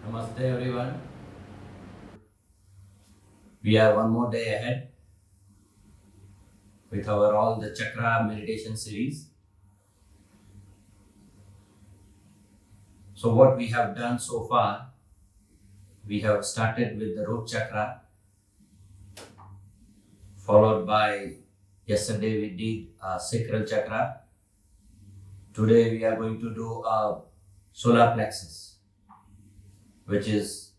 Namaste everyone. We have one more day ahead with our all the Chakra meditation series. So what we have done so far, we have started with the root chakra, followed by yesterday we did sacral chakra. Today we are going to do a solar plexus, which is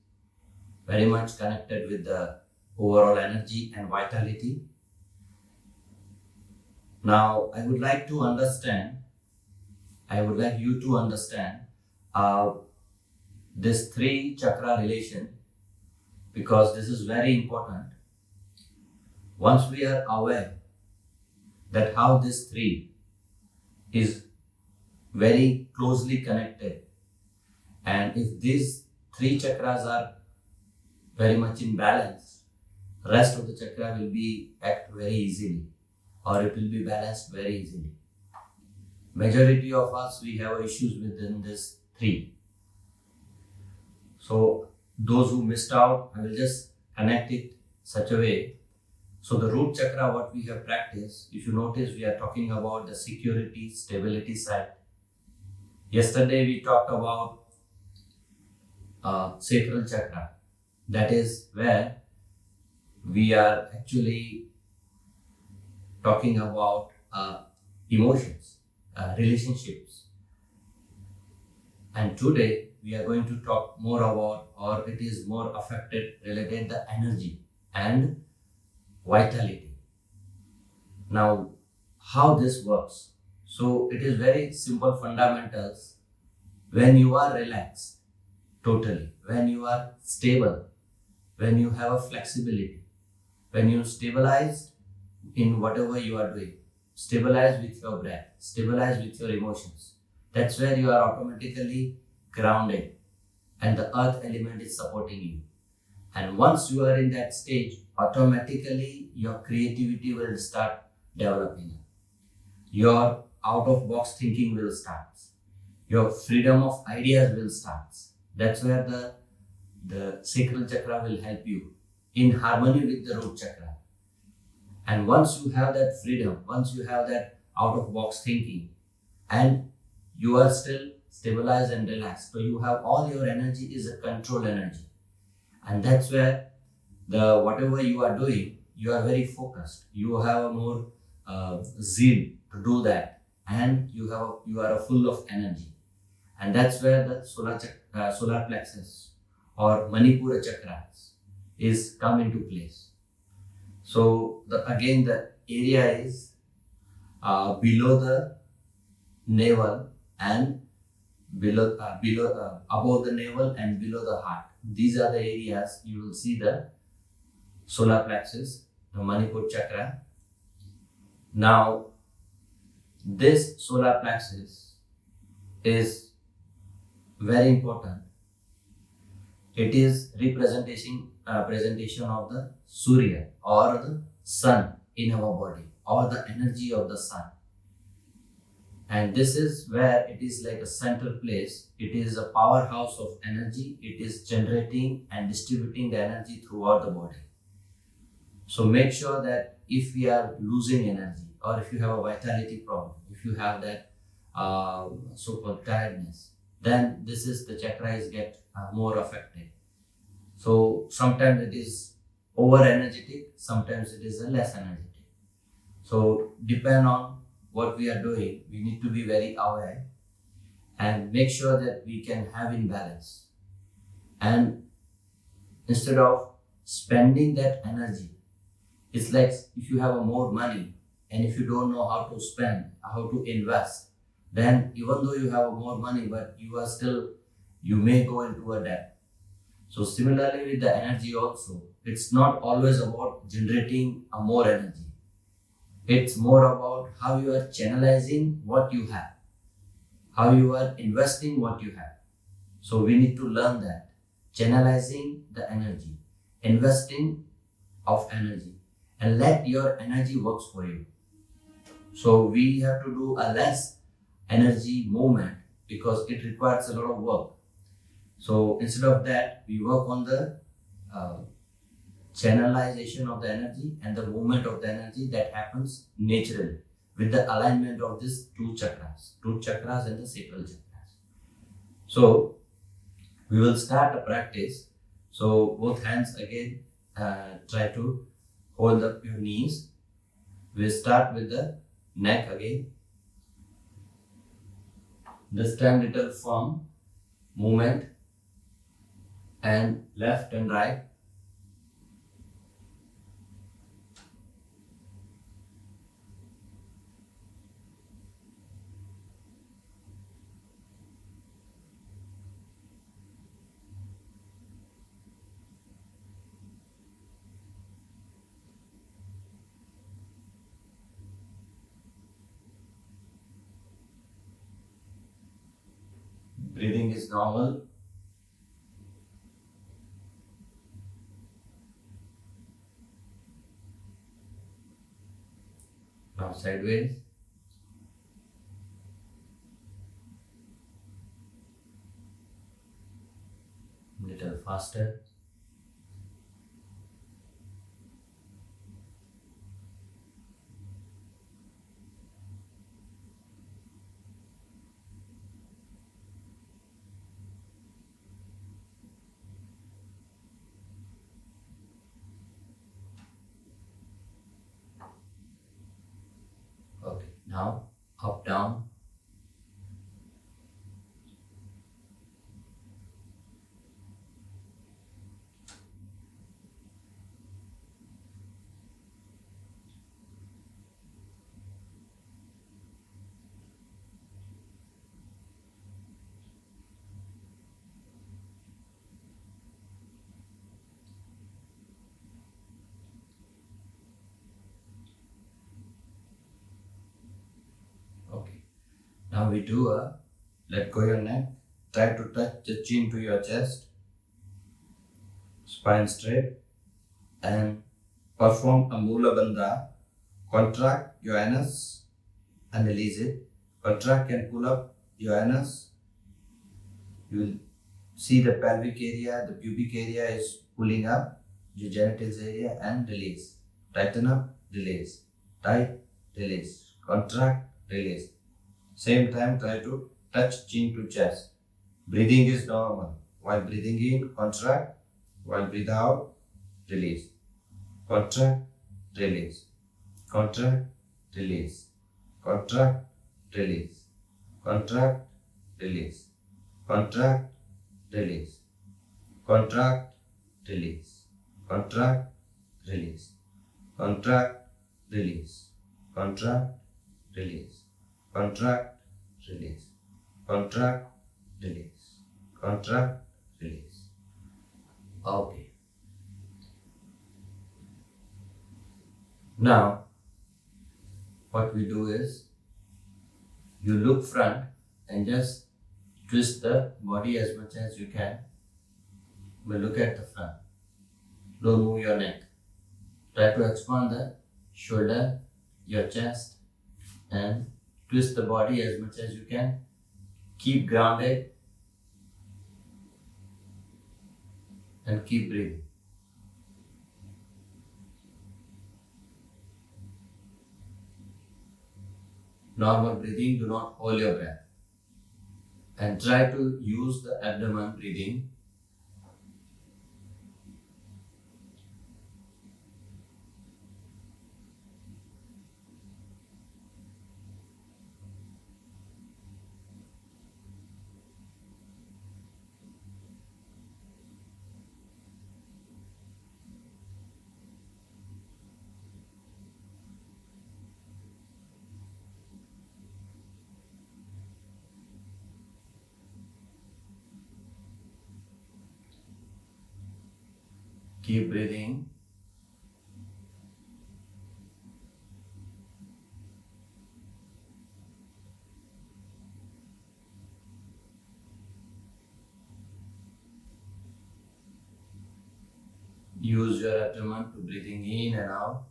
very much connected with the overall energy and vitality. Now, I would like you to understand this three chakra relation, because this is very important. Once we are aware that how this three is very closely connected, and if these three chakras are very much in balance, rest of the chakra will be act very easily, or it will be balanced very easily. Majority of us, we have issues within this three. So those who missed out, I will just connect it such a way. So the root chakra, what we have practiced, if you notice, we are talking about the security, stability side. Yesterday we talked about sacral chakra. That is where we are actually talking about emotions, relationships. And today we are going to talk more about, or it is more affected, related the energy and vitality. Now, how this works? So it is very simple fundamentals. When you are relaxed totally, when you are stable, when you have a flexibility, when you stabilize in whatever you are doing, stabilize with your breath, stabilize with your emotions, that's where you are automatically grounded and the earth element is supporting you. And once you are in that stage, automatically your creativity will start developing. Your out of box thinking will start. Your freedom of ideas will start. That's where the sacral chakra will help you in harmony with the root chakra. And once you have that freedom, once you have that out of box thinking, and you are still stabilized and relaxed, so you have all your energy is a control energy. And that's where the whatever you are doing, you are very focused. You have a more zeal to do that, and you are full of energy. And that's where the solar plexus or Manipura chakras is come into place. So the area is below the navel and above the navel and below the heart. These are the areas you will see the solar plexus, the Manipur chakra. Now, this solar plexus is very important. It is presentation of the Surya or the sun in our body, or the energy of the sun. And this is where it is like a central place. It is a powerhouse of energy. It is generating and distributing the energy throughout the body. So make sure that if we are losing energy, or if you have a vitality problem, if you have that so-called tiredness, then this is the chakra is get more affected. So sometimes it is over energetic, sometimes it is less energetic. So depend on what we are doing, we need to be very aware and make sure that we can have in balance. And instead of spending that energy, it's like if you have more money and if you don't know how to spend, how to invest, then even though you have more money, but you may go into a debt. So similarly with the energy also, it's not always about generating a more energy. It's more about how you are channelizing what you have, how you are investing what you have. So we need to learn that. Channelizing the energy, investing of energy, and let your energy works for you. So we have to do a less energy movement because it requires a lot of work. So instead of that, we work on the uh, channelization of the energy and the movement of the energy that happens naturally with the alignment of these two chakras and the sacral chakras. So we will start a practice. So both hands again, try to hold up your knees. We'll start with the neck again. This time little firm movement and left and right. Breathing is normal. Now sideways. Little faster. Okay, now up, down. Okay, now we do a let go your neck. Try to touch the chin to your chest, spine straight, and perform a Mula Bandha. Contract your anus and release it. Contract and pull up your anus. You will see the pelvic area, the pubic area is pulling up, the genitals area, and release. Tighten up, release. Tight, release. Contract, release. Same time, try to touch chin to chest. Breathing is normal. While breathing in, contract. While breathe out, release. Contract, release. Contract, release. Contract, release. Contract, release. Contract, release. Contract, release. Contract, release. Contract, release. Contract, release. Contract, release. Contract, release. Contract, release. Okay. Now, what we do is, you look front and just twist the body as much as you can. But look at the front. Don't move your neck. Try to expand the shoulder, your chest, and twist the body as much as you can. Keep grounded and keep breathing. Normal breathing, do not hold your breath. And try to use the abdomen breathing. Keep breathing. Use your abdomen to breathing in and out.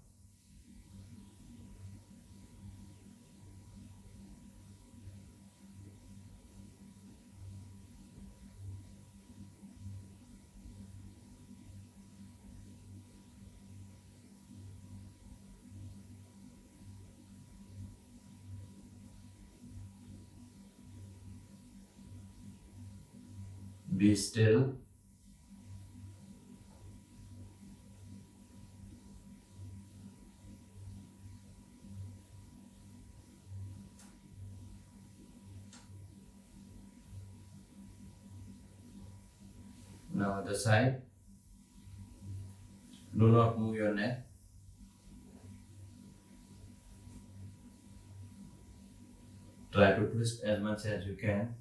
Be still. Now other side. Do not move your neck. Try to twist as much as you can.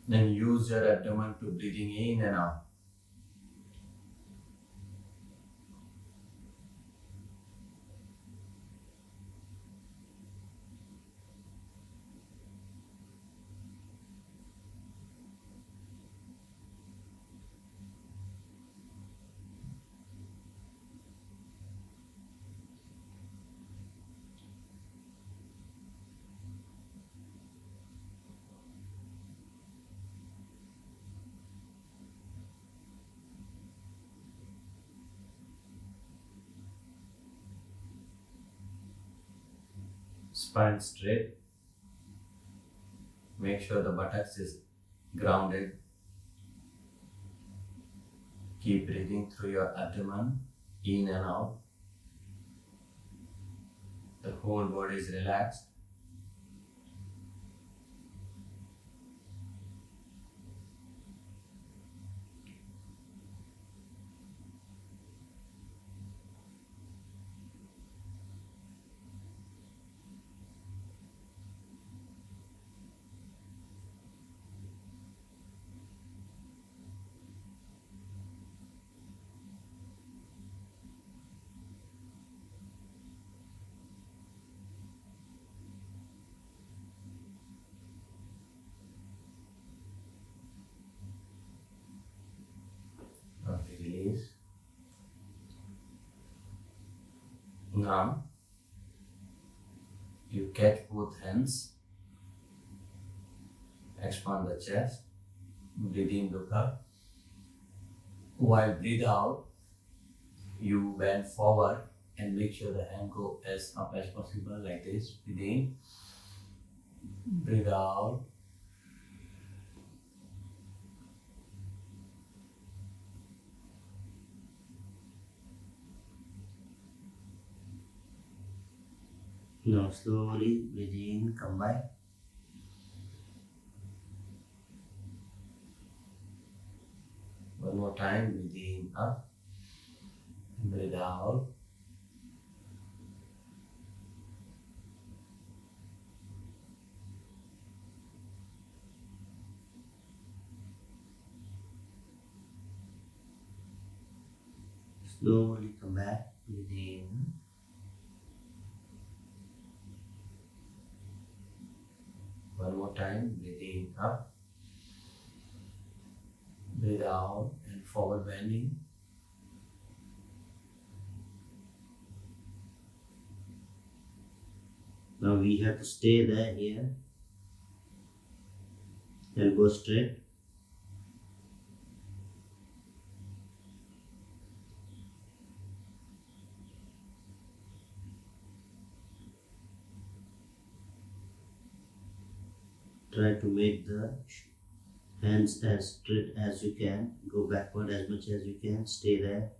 Then use your abdomen to breathing in and out. Spine straight. Make sure the buttocks is grounded. Keep breathing through your abdomen, in and out. The whole body is relaxed. Okay, release. Now, you catch both hands, expand the chest, breathe in, look up. While breathe out, you bend forward and make sure the hand go as up as possible like this. Breathe in, breathe out. Now slowly breathe in, come back. One more time, breathe in, up, breathe out. Slowly come back, breathe in. One more time, breathe in, up, breathe out, and forward bending. Now we have to stay there here. Elbow straight. Try to make the hands as straight as you can. Go backward as much as you can. Stay there.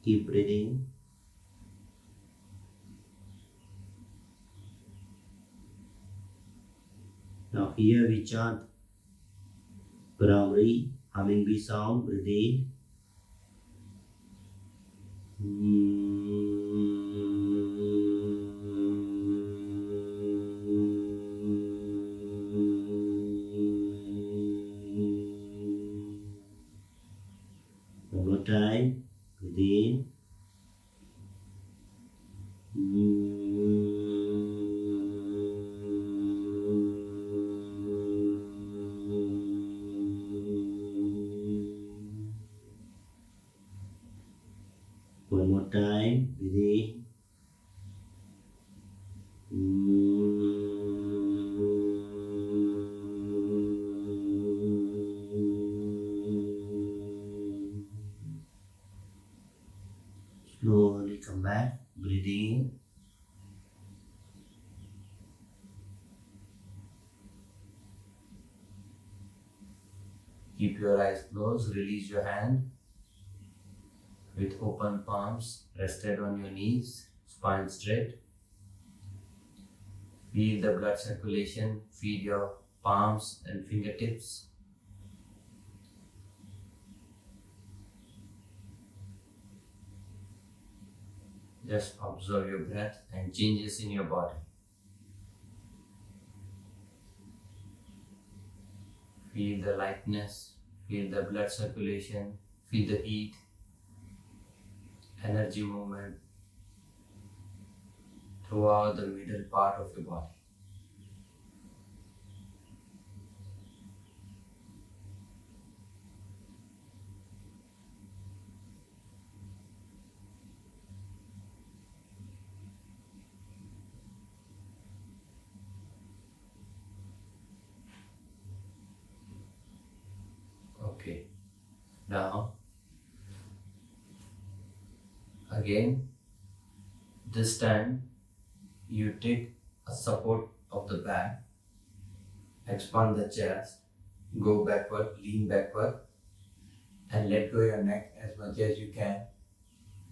Keep breathing. Now here we chant Brahmari, humming bee sound, breathe in. One more time, breathe in. One more time, breathe in. Slowly come back, breathe in. Keep your eyes closed, release your hand with open palms rested on your knees, spine straight. Feel the blood circulation, feed your palms and fingertips. Just observe your breath and changes in your body. Feel the lightness, feel the blood circulation, feel the heat, energy movement throughout the middle part of your body. Okay, now again, this time you take a support of the back, expand the chest, go backward, lean backward, and let go your neck as much as you can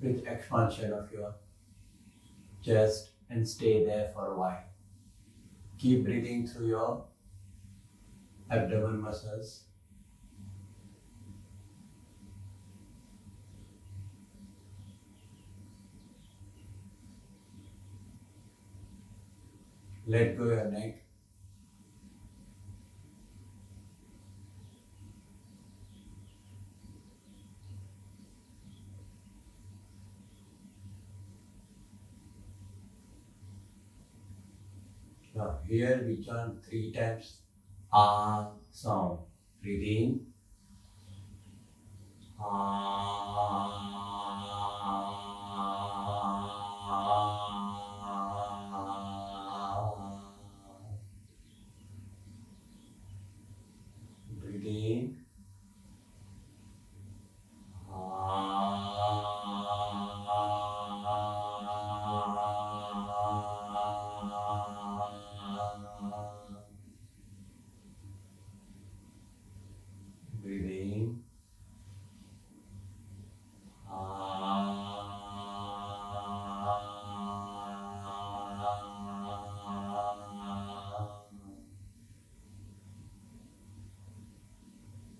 with expansion of your chest and stay there for a while. Keep breathing through your abdomen muscles. Let go your neck. Now here we chant 3 times Ah sound. Breathe in. Breathe in. Breathe in.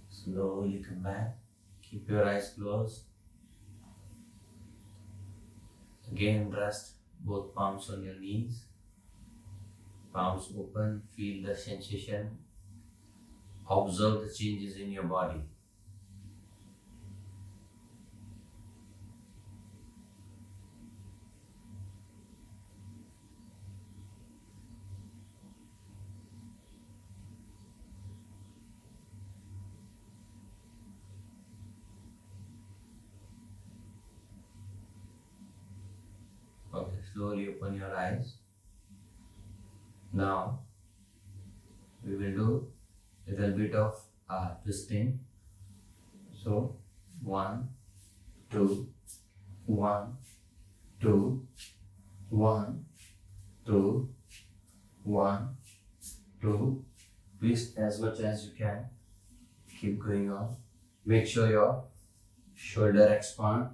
Slowly come back. Keep your eyes closed. Again, rest both palms on your knees. Palms open. Feel the sensation. Observe the changes in your body. Okay, slowly open your eyes. Now, we will do a little bit of twisting. So, 1, 2, 1, 2, 1, 2, 1, 2. Twist as much as you can. Keep going on. Make sure your shoulder expand.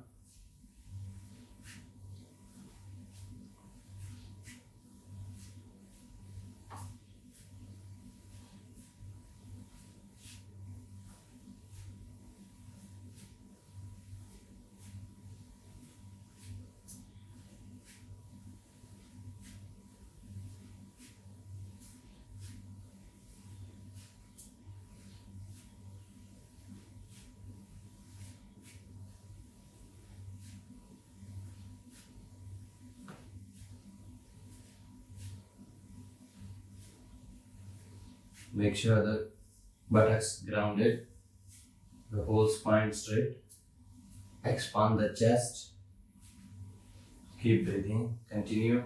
Make sure the buttocks grounded, the whole spine straight. Expand the chest. Keep breathing. Continue.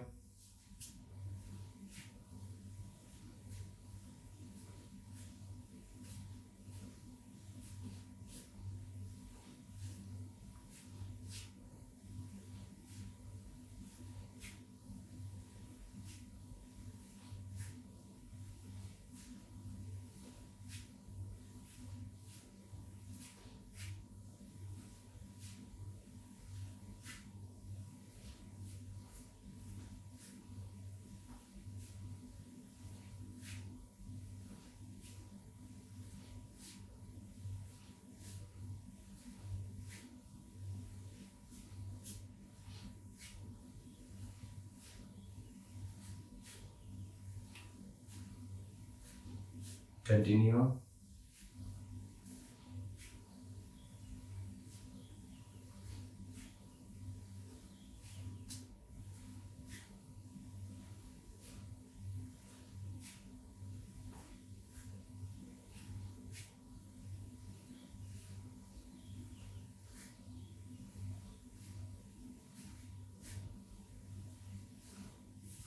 Continue.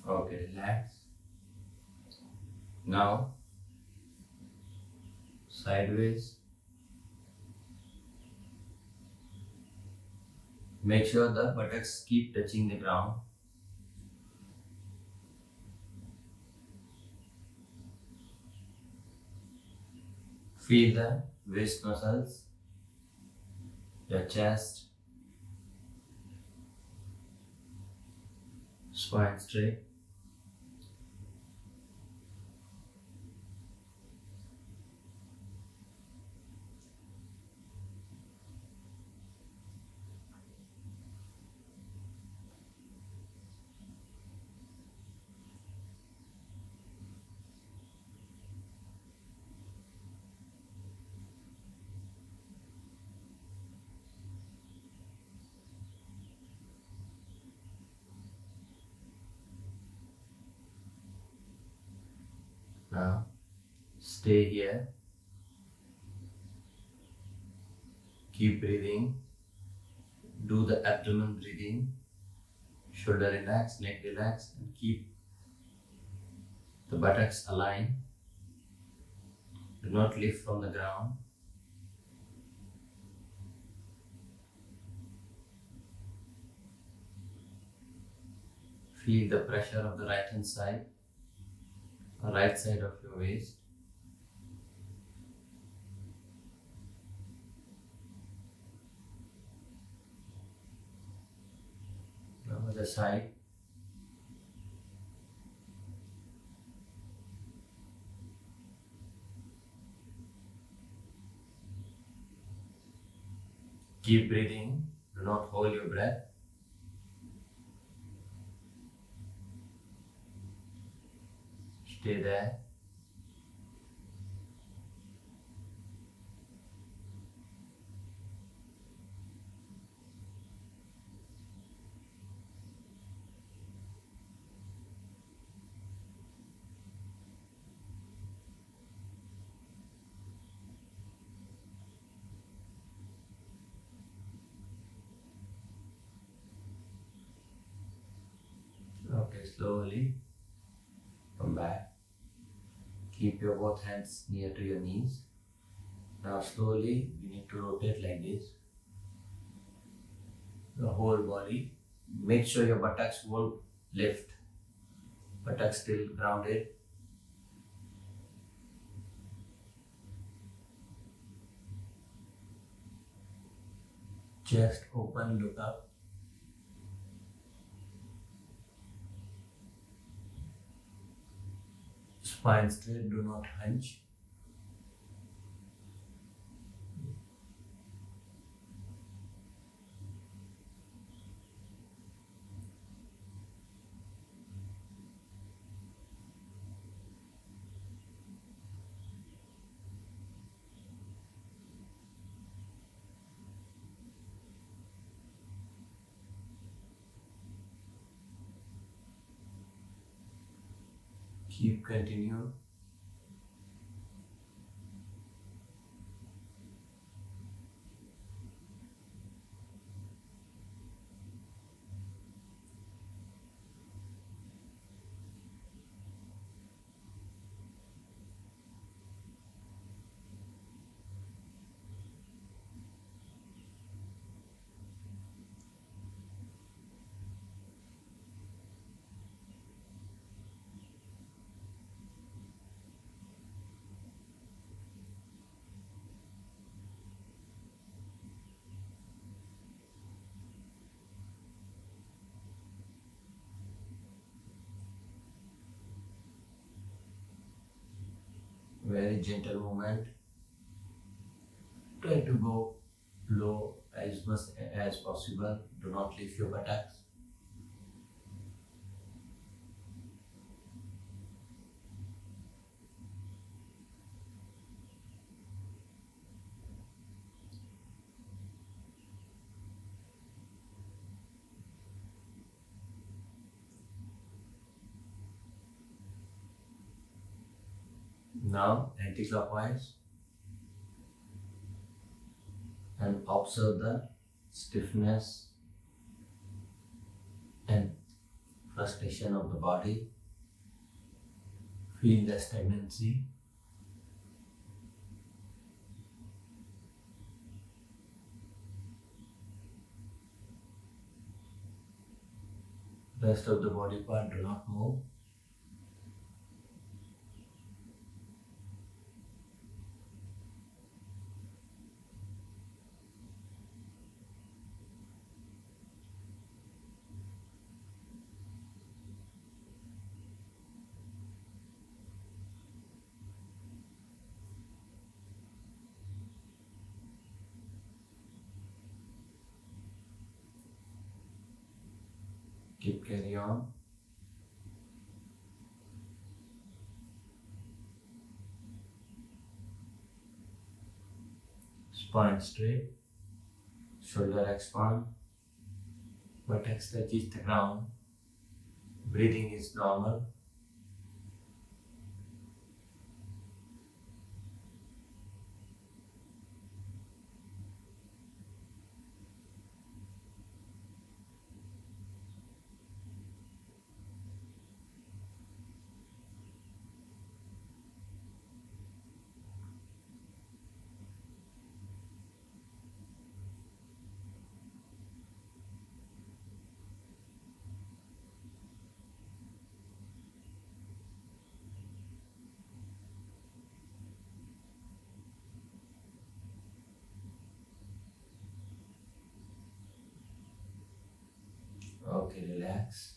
Okay, relax. Now, sideways. Make sure the buttocks keep touching the ground. Feel the waist muscles, your chest, spine straight. Now, stay here. Keep breathing. Do the abdomen breathing. Shoulder relax, neck relax, and keep the buttocks aligned. Do not lift from the ground. Feel the pressure of the right hand side, the right side of your waist. Now other side. Keep breathing. Do not hold your breath. Stay there. Okay, slowly come back. Keep your both hands near to your knees. Now slowly we need to rotate like this. The whole body. Make sure your buttocks won't lift. Buttocks still grounded. Chest open, look up. Spine straight, do not hunch. Keep continue. Very gentle movement. Try to go low as much as possible. Do not lift your buttocks. Now anti-clockwise and observe the stiffness and frustration of the body. Feel the stagnancy. Rest of the body part do not move. Keep carry on. Spine straight, shoulder expand, buttocks touches the ground. Breathing is normal. Okay, relax.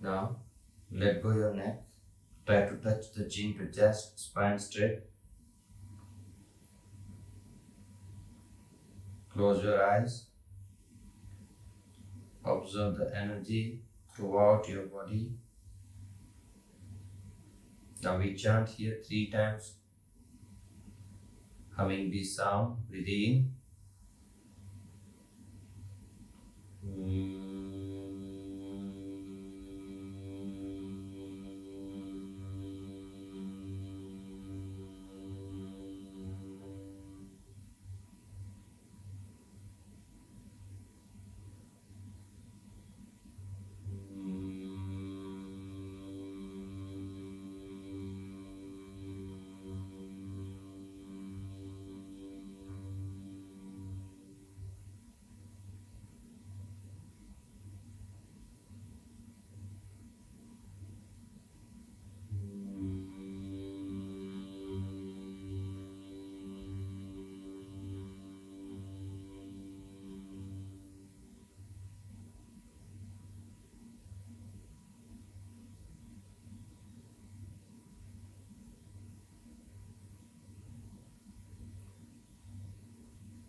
Now, let go your neck. Try to touch the chin to chest, spine straight. Close your eyes. Observe the energy throughout your body. Now we chant here 3 times, humming this sound. Breathe in.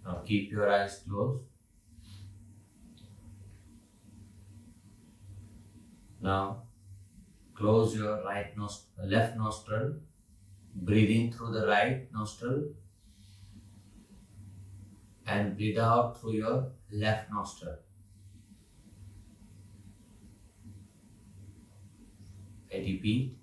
Now keep your eyes closed. Now close your left nostril. Breathe in through the right nostril and breathe out through your left nostril. I repeat.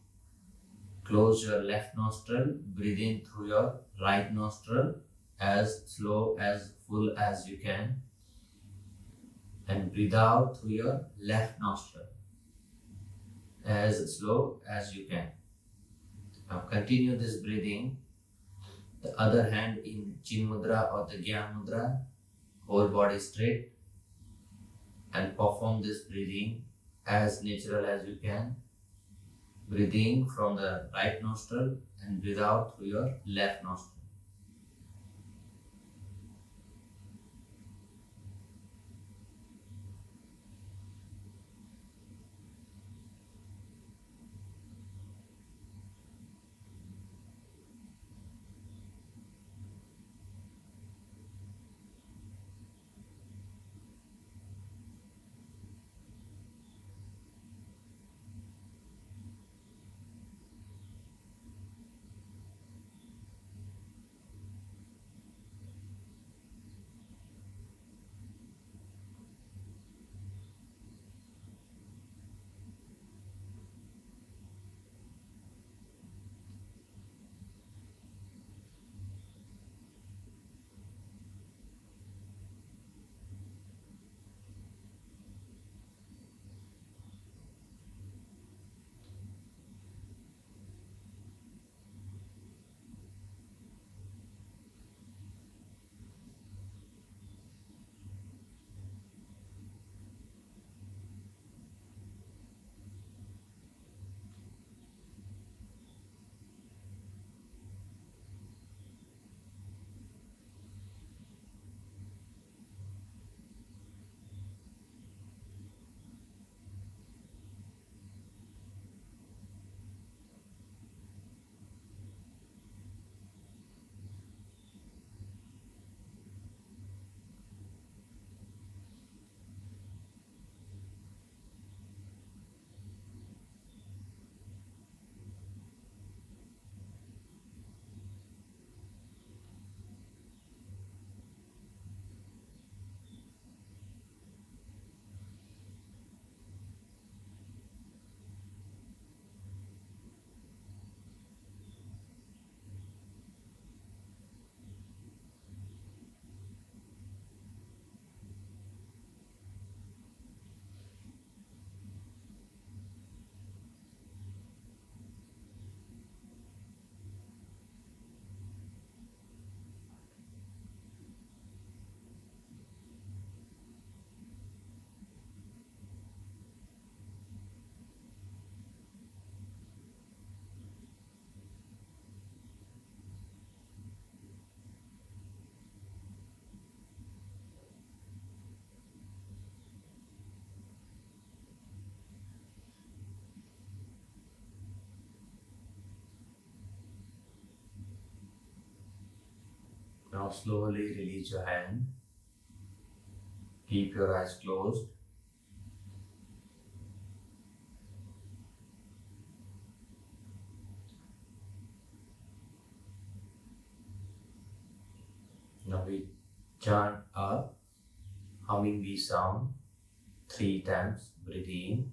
Close your left nostril. Breathe in through your right nostril as slow as full as you can and breathe out through your left nostril as slow as you can. Now continue this breathing. The other hand in Chin Mudra or the Gyan Mudra, whole body straight, and perform this breathing as natural as you can. Breathe in from the right nostril and breathe out through your left nostril. Now slowly release your hand. Keep your eyes closed. Now we chant a humming bee sound 3 times. Breathe in.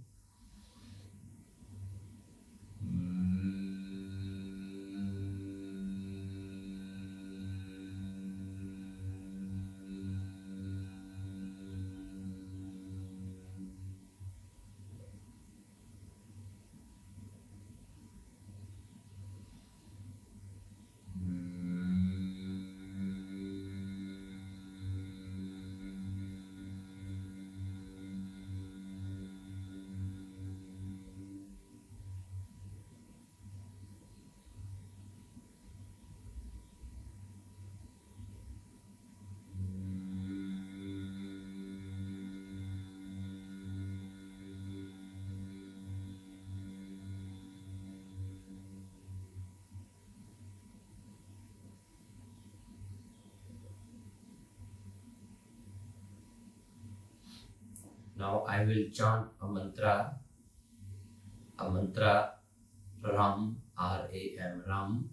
Now I will chant a mantra Ram, R-A-M, Ram,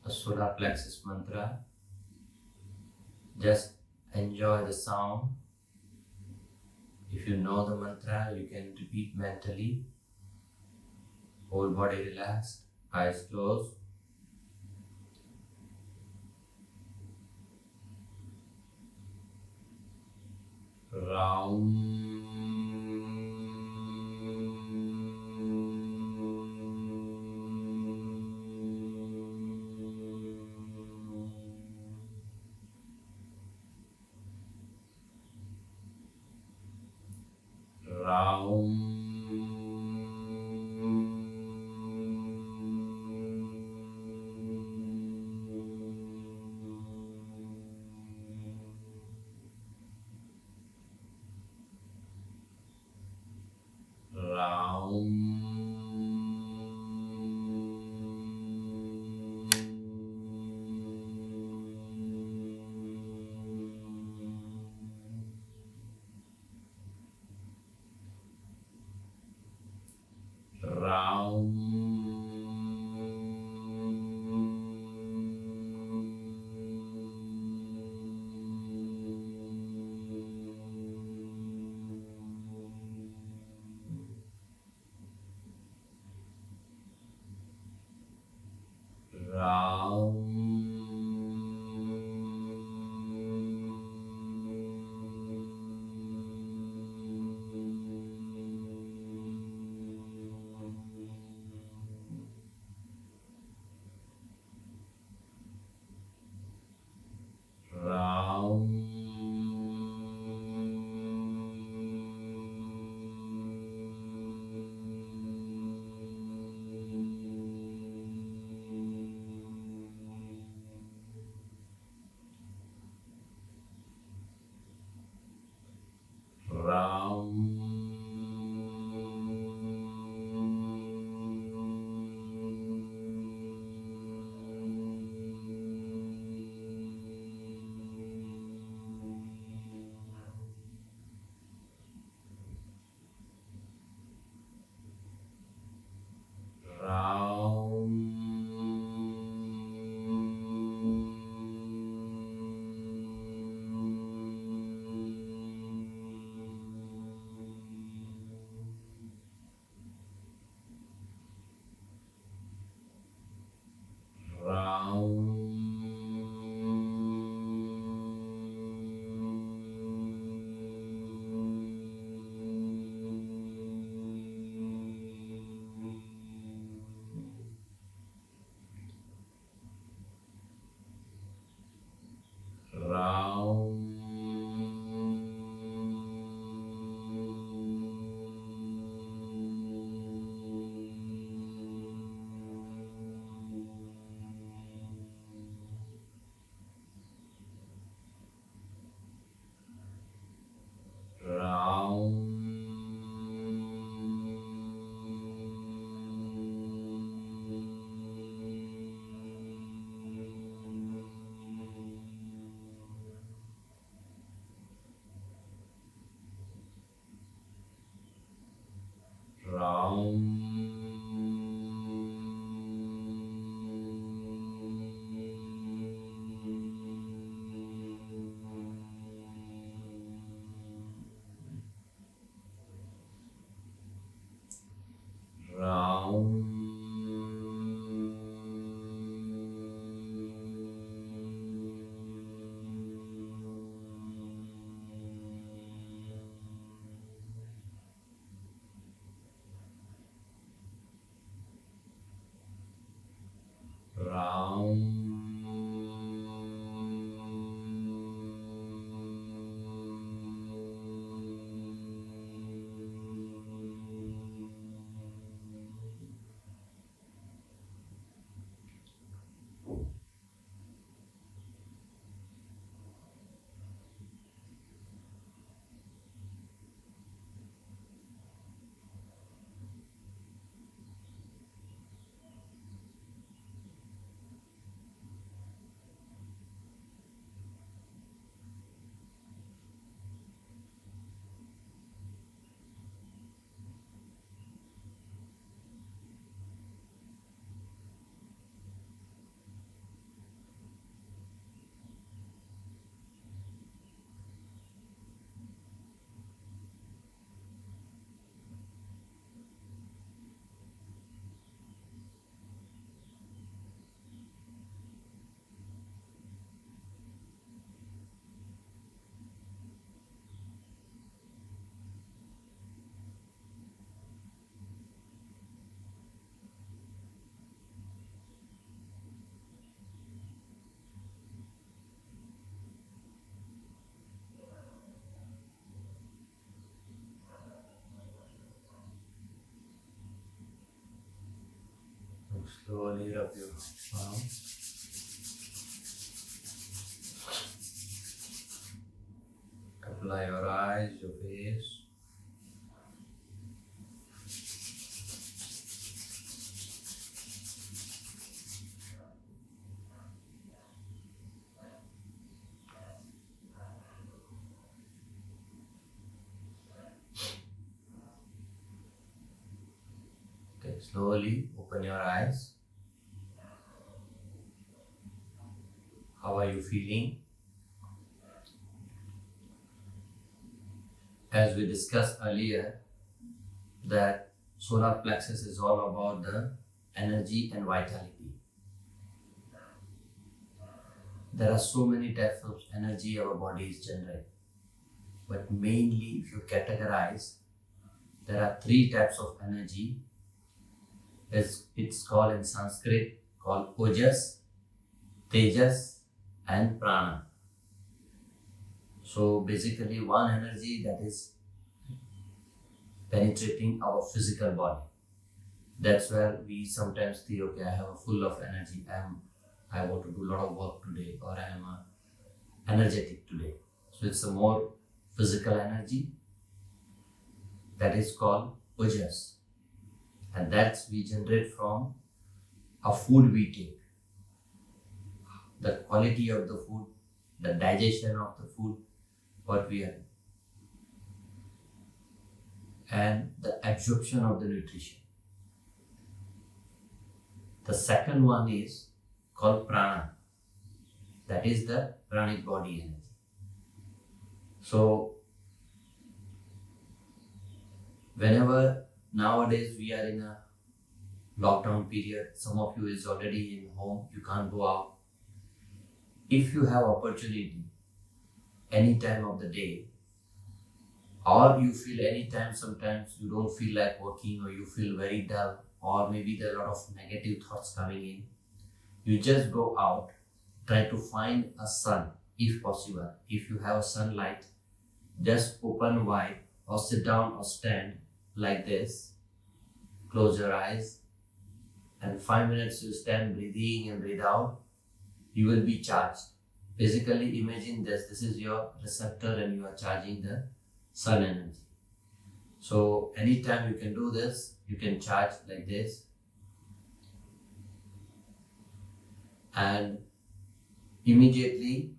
a solar plexus mantra. Just enjoy the sound. If you know the mantra, you can repeat mentally. Whole body relaxed, eyes closed. Slowly rub your palm. Apply your eyes, your face. Okay, slowly open your eyes. How are you feeling? As we discussed earlier, that solar plexus is all about the energy and vitality. There are so many types of energy our bodies generate, but mainly if you categorize, there are three types of energy. It's called in Sanskrit called ojas, tejas and prana. So basically one energy that is penetrating our physical body. That's where we sometimes think, okay, I have a full of energy. I want to do a lot of work today, or I am energetic today. So it's a more physical energy that is called ojas, and that's we generate from a food we take. The quality of the food, the digestion of the food, what we are, and the absorption of the nutrition. The second one is called prana. That is the pranic body energy. So whenever nowadays we are in a lockdown period, some of you is already in home, you can't go out. If you have opportunity any time of the day, or you feel anytime, sometimes you don't feel like working, or you feel very dull, or maybe there are a lot of negative thoughts coming in, you just go out, try to find a sun if possible. If you have a sunlight, just open wide or sit down or stand like this, close your eyes, and 5 minutes you stand, breathe in and breathe out, you will be charged. Basically imagine this is your receptor and you are charging the sun energy. So anytime you can do this, you can charge like this. And immediately,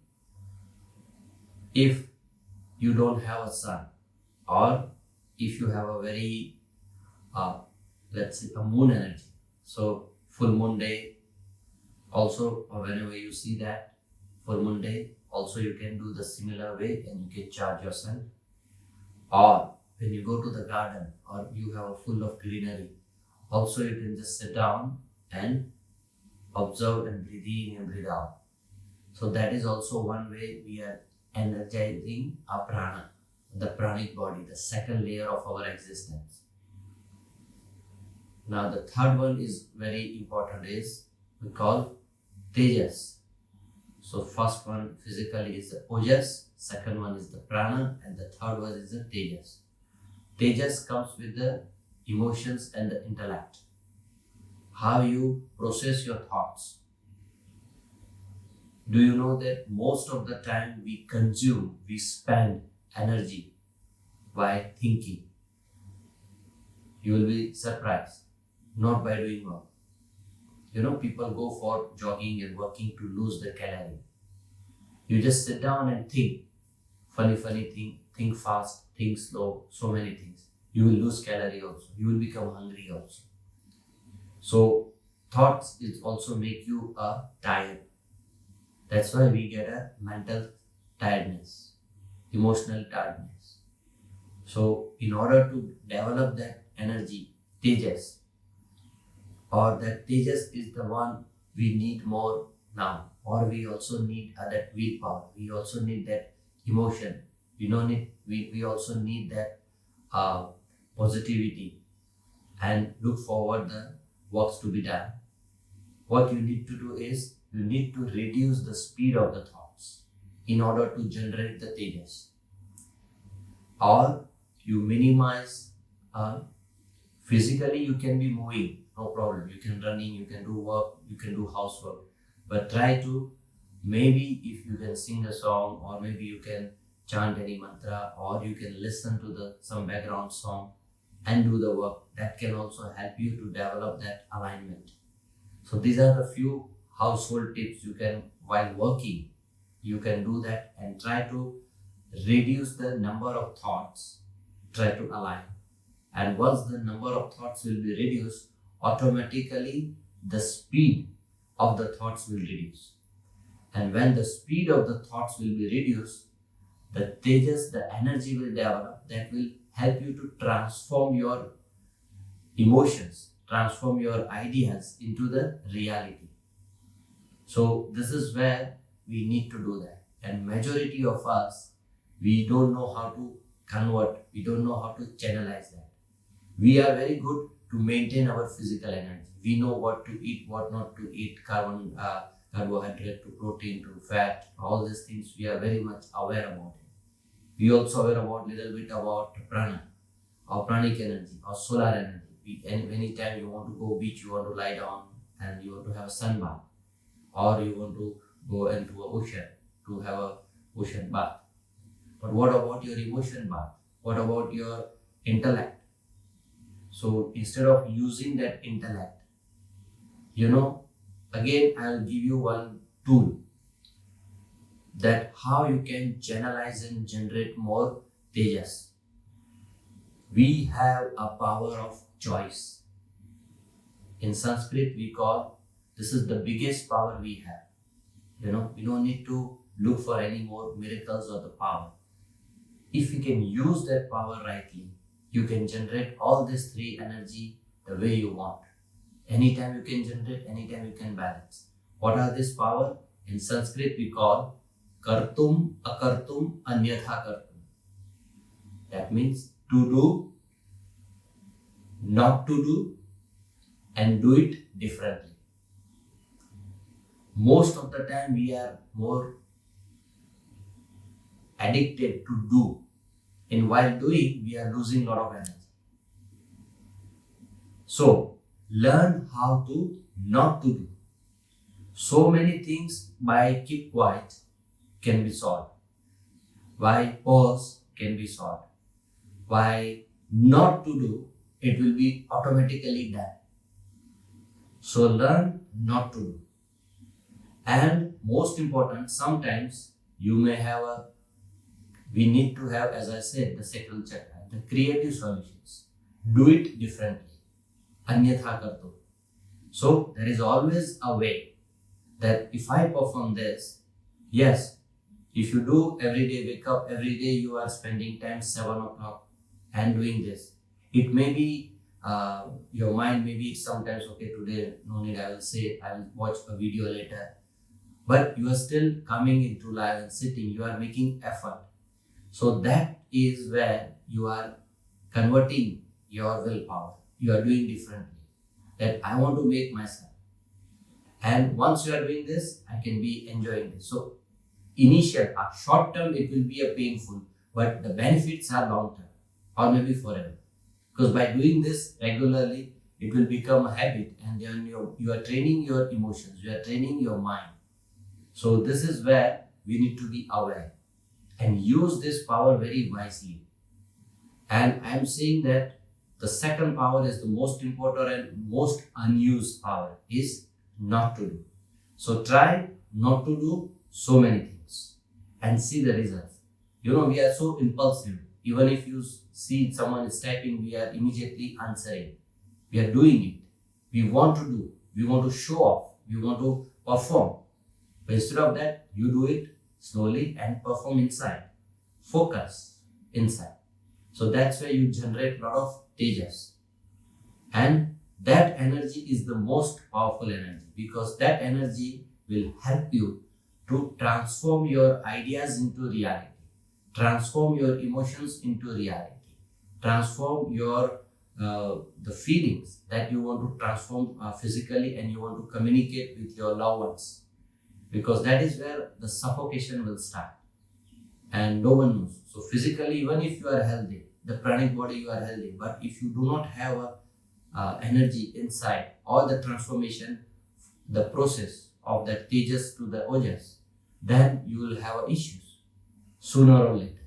if you don't have a sun, or if you have a very let's say a moon energy, so full moon day also, or whenever you see that full moon day, also you can do the similar way and you can charge yourself. Or when you go to the garden or you have a full of greenery, also you can just sit down and observe and breathe in and breathe out. So that is also one way we are energizing our prana, the pranic body, the second layer of our existence. Now the third one is very important, is we call tejas. So first one physically is the ojas, second one is the prana, and the third one is the tejas. Tejas comes with the emotions and the intellect. How you process your thoughts. Do you know that most of the time we spend energy by thinking? You will be surprised, not by doing work. You know, people go for jogging and working to lose the calorie. You just sit down and think. Funny thing, think fast, think slow, so many things. You will lose calorie also. You will become hungry also. So thoughts is also make you tired. That's why we get a mental tiredness, emotional tiredness. So in order to develop that energy, tejas, or that tejas is the one we need more now, or we also need that willpower, we also need that emotion, we also need that positivity, and look forward the works to be done. What you need to do is you need to reduce the speed of the thoughts in order to generate the tejas, or you minimize physically you can be moving, no problem. You can running, you can do work, you can do housework. But try to, maybe if you can sing a song, or maybe you can chant any mantra, or you can listen to some background song and do the work. That can also help you to develop that alignment. So these are the few household tips you can, while working, you can do that, and try to reduce the number of thoughts, try to align. And once the number of thoughts will be reduced, automatically the speed of the thoughts will reduce. And when the speed of the thoughts will be reduced, the tejas, the energy will develop that will help you to transform your emotions, transform your ideas into the reality. So this is where we need to do that. And majority of us, we don't know how to convert, we don't know how to channelize that. We are very good to maintain our physical energy. We know what to eat, what not to eat, carbohydrate to protein to fat, all these things we are very much aware about it. We also aware about little bit about prana, or pranic energy, or solar energy. Anytime you want to go beach, you want to lie down and you want to have a sun bath, or you want to go into an ocean to have a ocean bath. But what about your emotion bath? What about your intellect? So instead of using that intellect, again I'll give you one tool, that how you can channelize and generate more tejas. We have a power of choice. In Sanskrit we call, this is the biggest power we have. We don't need to look for any more miracles or the power. If you can use that power rightly, you can generate all these three energy the way you want. Anytime you can generate, anytime you can balance. What are this power? In Sanskrit we call kartum, akartum, anyatha kartum. That means to do, not to do, and do it differently. Most of the time we are more addicted to do. And while doing, we are losing a lot of energy. So, learn how to not to do. So many things by keep quiet can be solved. By pause can be solved. By not to do, it will be automatically done. So learn not to do. And most important, sometimes you may have we need to have, as I said, the sacral chakra, the creative solutions. Do it differently. Anyatha karto. So there is always a way that if I perform this, yes, if you do every day, wake up every day, you are spending time 7 o'clock and doing this. It may be your mind, maybe sometimes, okay, today no need, I will watch a video later. But you are still coming into life and sitting, you are making effort. So that is where you are converting your willpower. You are doing differently. That I want to make myself. And once you are doing this, I can be enjoying this. So initial, short term, it will be a painful, but the benefits are long term or maybe forever. Because by doing this regularly, it will become a habit, and then you are training your emotions, you are training your mind. So this is where we need to be aware and use this power very wisely. And I am saying that the second power is the most important and most unused power, is not to do. So try not to do so many things and see the results. We are so impulsive. Even if you see someone is typing, we are immediately answering. We are doing it. We want to do. We want to show off. We want to perform. But instead of that, you do it slowly and perform inside. Focus inside. So that's where you generate a lot of tejas. And that energy is the most powerful energy, because that energy will help you to transform your ideas into reality, transform your emotions into reality, transform your the feelings that you want to transform physically, and you want to communicate with your loved ones, because that is where the suffocation will start and no one knows. So physically, even if you are healthy, the pranic body, you are healthy, but if you do not have a energy inside, or the transformation, the process of that tejas to the ojas, then you will have issues sooner or later.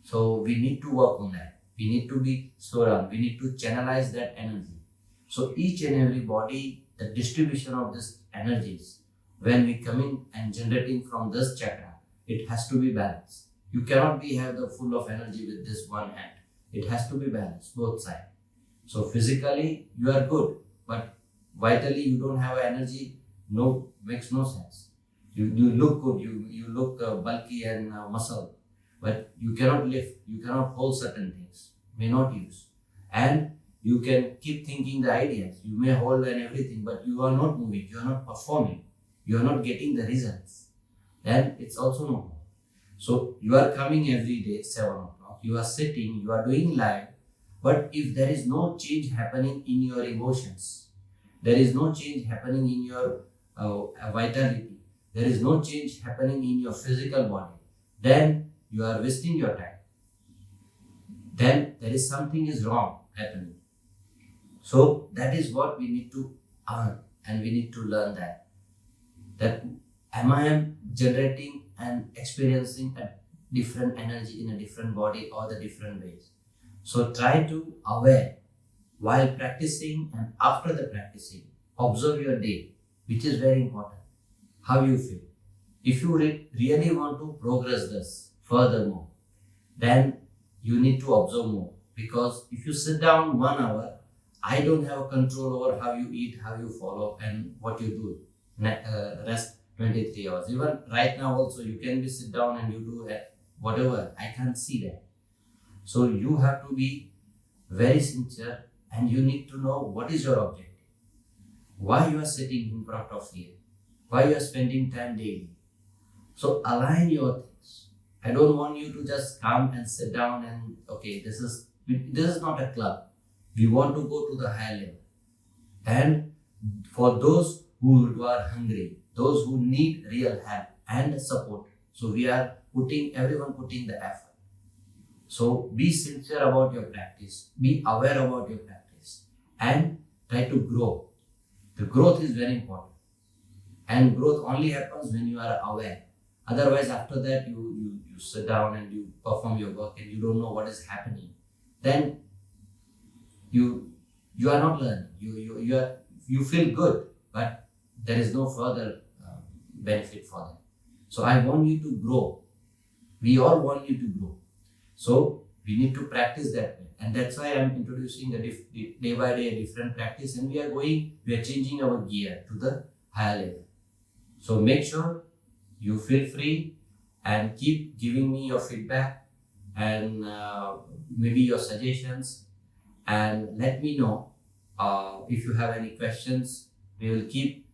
So we need to work on that. We need to be slow down. We need to channelize that energy. So each and every body, the distribution of this energies, when we coming and generating from this chakra, it has to be balanced. You cannot be have the full of energy with this one hand. It has to be balanced, both sides. So physically you are good, but vitally you don't have energy. No, makes no sense. You look good. You look bulky and muscle, but you cannot lift. You cannot hold certain things. May not use, and you can keep thinking the ideas. You may hold and everything, but you are not moving. You are not performing. You are not getting the results. Then it's also no more. So you are coming every day 7 o'clock. You are sitting. You are doing live. But if there is no change happening in your emotions, there is no change happening in your vitality, there is no change happening in your physical body, then you are wasting your time. Then there is something is wrong happening. So that is what we need to earn, and we need to learn that am I generating and experiencing a different energy in a different body or the different ways. So try to aware while practicing and after the practicing. Observe your day, which is very important. How you feel. If you really want to progress this furthermore, then you need to observe more. Because if you sit down 1 hour, I don't have control over how you eat, how you follow, and what you do. Rest 23 hours. Even right now also, you can be sit down and you do whatever. I can't see that. So you have to be very sincere, and you need to know what is your objective. Why you are sitting in front of here. Why you are spending time daily. So align your things. I don't want you to just come and sit down and okay, this is not a club. We want to go to the higher level. And for those who are hungry, those who need real help and support, so we are everyone putting the effort. So be sincere about your practice, be aware about your practice, and try to grow. The growth is very important. And growth only happens when you are aware. Otherwise, after that, you sit down and you perform your work and you don't know what is happening. Then you are not learning. You feel good, but there is no further benefit for them. So I want you to grow. We all want you to grow. So we need to practice that way. And that's why I'm introducing a day by day a different practice, and we are changing our gear to the higher level. So make sure you feel free and keep giving me your feedback and maybe your suggestions, and let me know if you have any questions. We will keep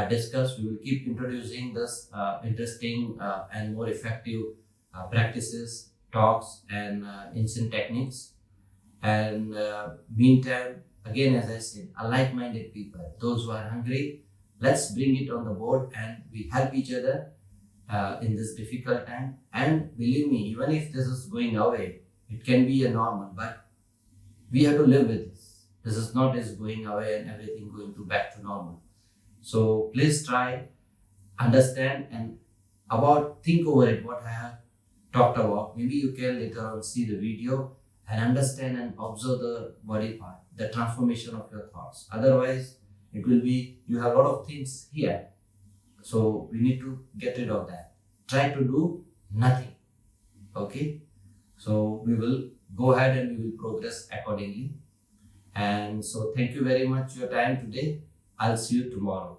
discuss. We will keep introducing this interesting and more effective practices, talks, and ancient techniques. And meantime, again, as I said, like-minded people, those who are hungry, let's bring it on the board and we help each other in this difficult time. And believe me, even if this is going away, it can be a normal, but we have to live with this. This is not as going away and everything going to back to normal. So please try, understand, and think over it, what I have talked about. Maybe you can later on see the video and understand and observe the body part, the transformation of your thoughts. Otherwise, it will be, you have a lot of things here. So we need to get rid of that. Try to do nothing. Okay? So we will go ahead and we will progress accordingly. And so thank you very much for your time today. I'll see you tomorrow.